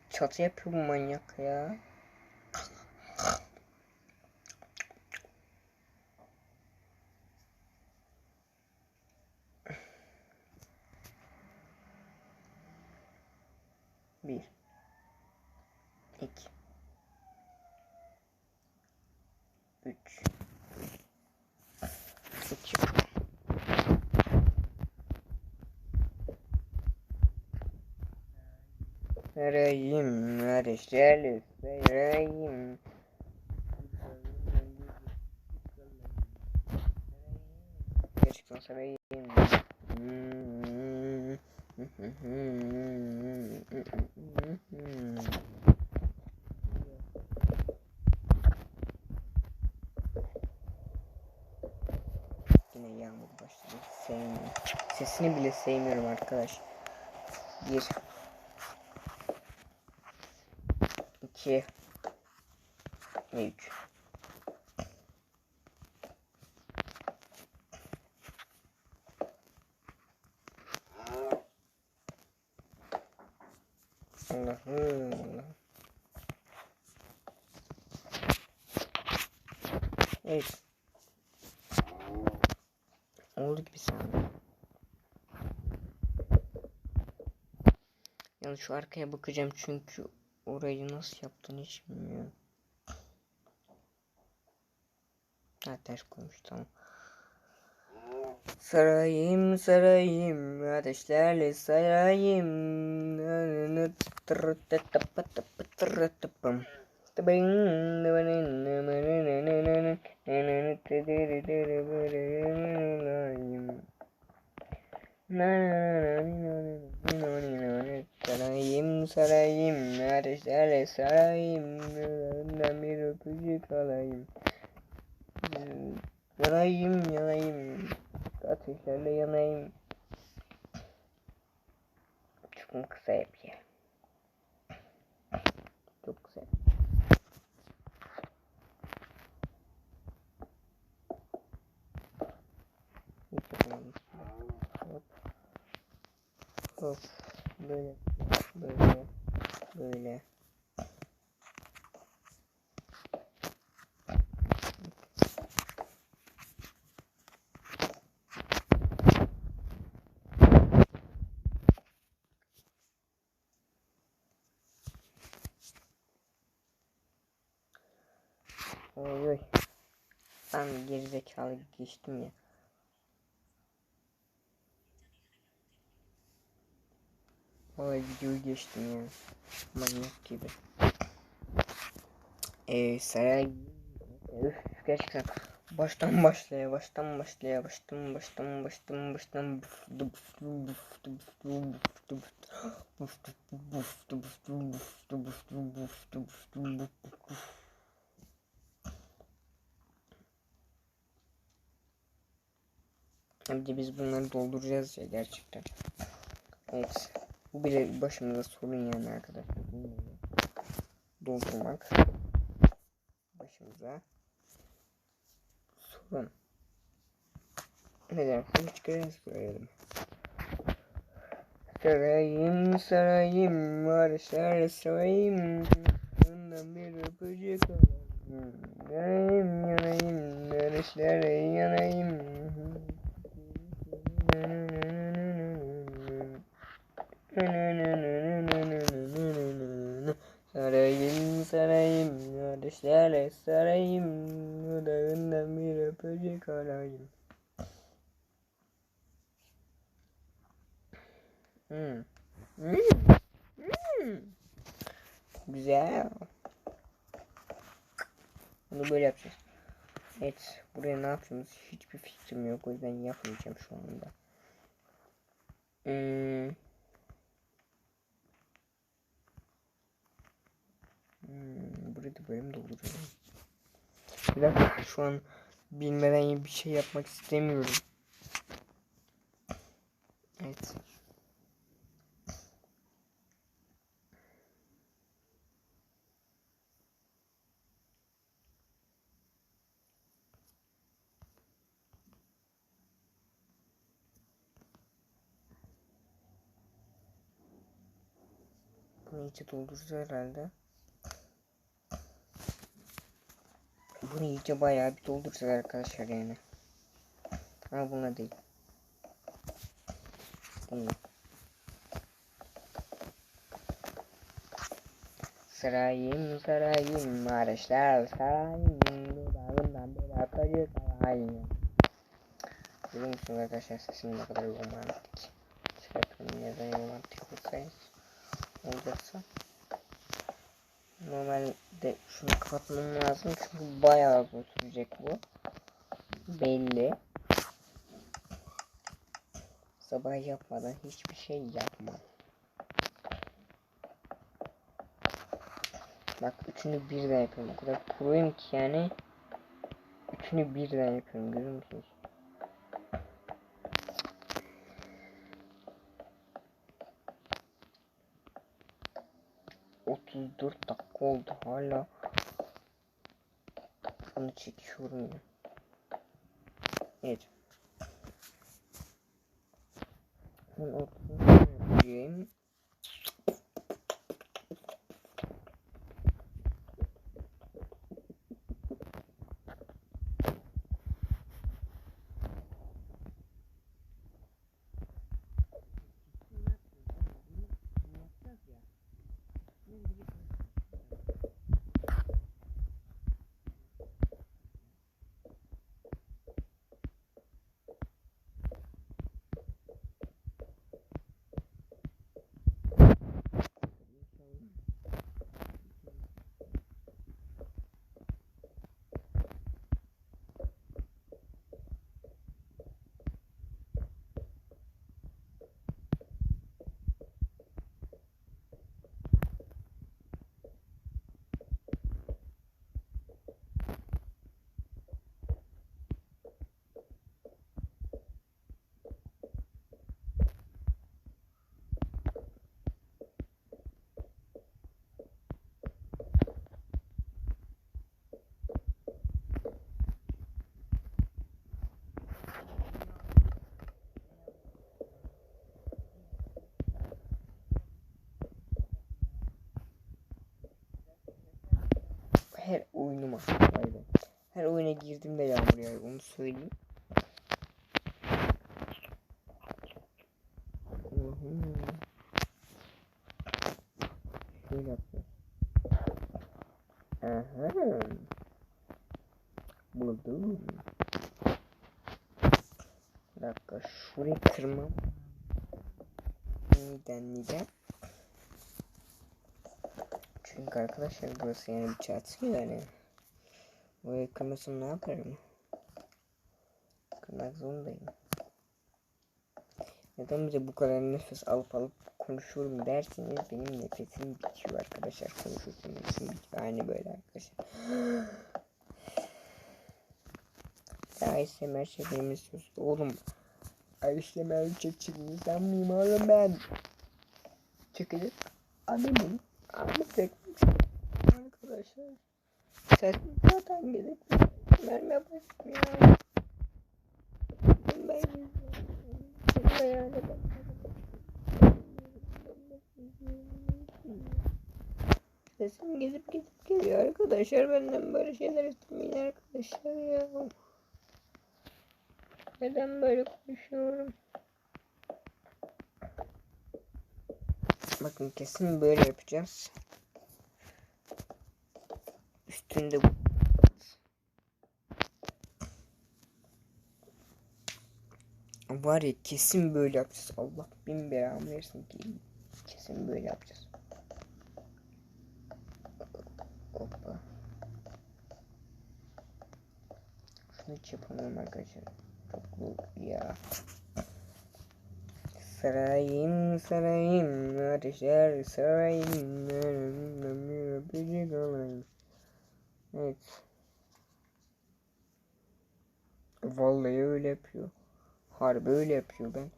Çatı yapıyor bu manyak ya. Bir. İki. Üç. İki. Sarayım, kardeşlerle sarayım. Gerçekten sarayım. Yine yağmur başladı. Sevmiyorum. Sesini bile sevmiyorum arkadaş. 1 2 3 Allah'ım. Evet. Oldu gibi sanırım. Yani şu arkaya bakacağım çünkü orayı nasıl yaptığını hiç bilmiyorum. Ha, ters koymuş, tamam. Sarayım sarayım ateşlerle sarayım. Sarayım sarayım ateşlerle sarayım. Önünden bir öpücük alayım. Yanayım yanayım. Ateşlerle yanayım. Çok kısa yapıyor. Çok kısa. Hiç yapamadım. Hop. Hop. Böyle. Böyle. Böyle. Oy oy. Ben gerizekalı geçtim ya. Oy, videoyu geçtim ya. Manyak gibi. Saray. Üf, gerçekten. Baştan başlaya. Bir de biz bunları dolduracağız ya gerçekten. Evet. Bu bile başımıza sorun yani arkadaşlar. Doldurmak başımıza sorun. Neden? Hiç kez söyledim. Sarayım sarayım varışlar sarayım. Ondan bir öpücük alayım. Yanayım yanayım varışlar yanayım. Sarayım sarayım kardeşlerle sarayım. Dudağından bir öpücük alayım. Güzel. Bunu böyle yapacağız. Evet, buraya ne yapacağız hiçbir fikrim yok, o yüzden yapmayacağım şu anda. Burayı da böyle mi dolduracağım? Bir dakika, şu an bilmeden bir şey yapmak istemiyorum. Evet. Bunu iyice dolduracağız herhalde. Bunu iyice bayağı bir dolduracağız arkadaşlar yani. Ama buna değil. Bunu. Sarayım sarayım araçlar sarayım dudağından bir akıcı sarayım. Biliyor musunuz arkadaşlar sesim ne kadar romantik. Şarkının neden romantik olacaksa. Normalde şunu kapatmam lazım çünkü bayağı uzun sürecek bu. Belli. Sabah yapmadan hiçbir şey yapmam. Bak üçünü birden yapıyorum. O kadar proyum ki yani. Üçünü birden yapıyorum. Görüyor musunuz? ...34 dakika oldu hala. Bunu çekiyorum ya. Evet. Bunun ortasını yapayım. Her oyunuma pardon. Her oyuna girdiğimde yağmur yağıyor, onu söyleyeyim. Allah'ım. Şöyle yapacağız. Aha. Buldum. Bir dakika şurayı kırmam. Neden? Çünkü arkadaşlar burası yani bir çatı yani. Burayı kırmasam ne yaparım? Kırmak zorundayım. Neden bize bu kadar nefes alıp konuşuyorum derseniz benim nefesim bitiyor arkadaşlar. Konuşurken nefesim bitiyor. Aynı böyle arkadaşlar. ASMR çekmemi istiyorsun. Oğlum ASMR çekeceğini sanmıyorum oğlum ben. Çekecek. Adamım. Arkadaşlar. Sesim zaten gelip vermeye başlıyor. Ben yani sesim gidip geliyor arkadaşlar. Benden böyle şeyler istemeyin arkadaşlar ya. Neden böyle konuşuyorum? Bakın kesin böyle yapacağız. Üstünde bu. Var ya kesin böyle yapacağız. Allah bin belamı versin ki. Kesin böyle yapacağız. Hoppa. Şunu hiç yapamıyorum arkadaşlar. Çok bu ya. Sarayım ateşler sarayım. Evet. Vallahi öyle yapıyor. Harbi öyle yapıyor ben.